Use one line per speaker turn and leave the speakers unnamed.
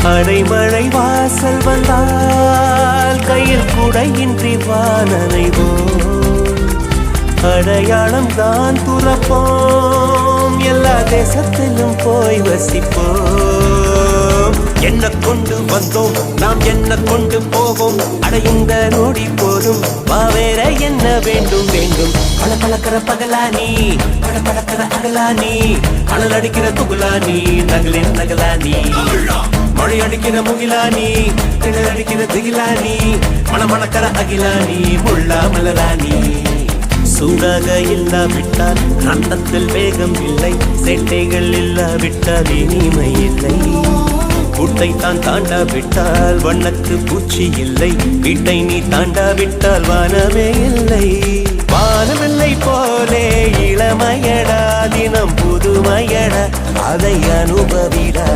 அடைமழை வாசல் வந்தால் கையில் குடையின்றி வானனைவோம். அடையாளம் தான் துறப்போம், எல்லா தேசத்திலும் போய் வசிப்போம். என்ன கொண்டு வந்தோம் நாம், என்ன கொண்டு போவோம், அடையுந்த நோடி போதும். வேற என்ன வேண்டும் வேண்டும். பல பழக்கிற பகலானி, பட பழக்கிற அகலானி, அனல் அடிக்கிற துகுலானி, நகலின் நகலானி, மழை அடிக்கிற முகிலானி, கிணல் அடிக்கிற திகிலானி, மணமணக்கிற அகிலானி, முள்ளா மலராணி. சூடாக இல்லாவிட்டால் அந்தத்தில் வேகம் இல்லை, சேட்டைகள் இல்லாவிட்டால் இனிமை இல்லை. கூட்டை தான் தாண்டாவிட்டால் வண்ணத்து பூச்சி இல்லை, வீட்டை நீ தாண்டாவிட்டால் வானமே இல்லை. வானமில்லை போலே இளமையடா, தினம் புதுமையடா, அதை அனுபவிடா.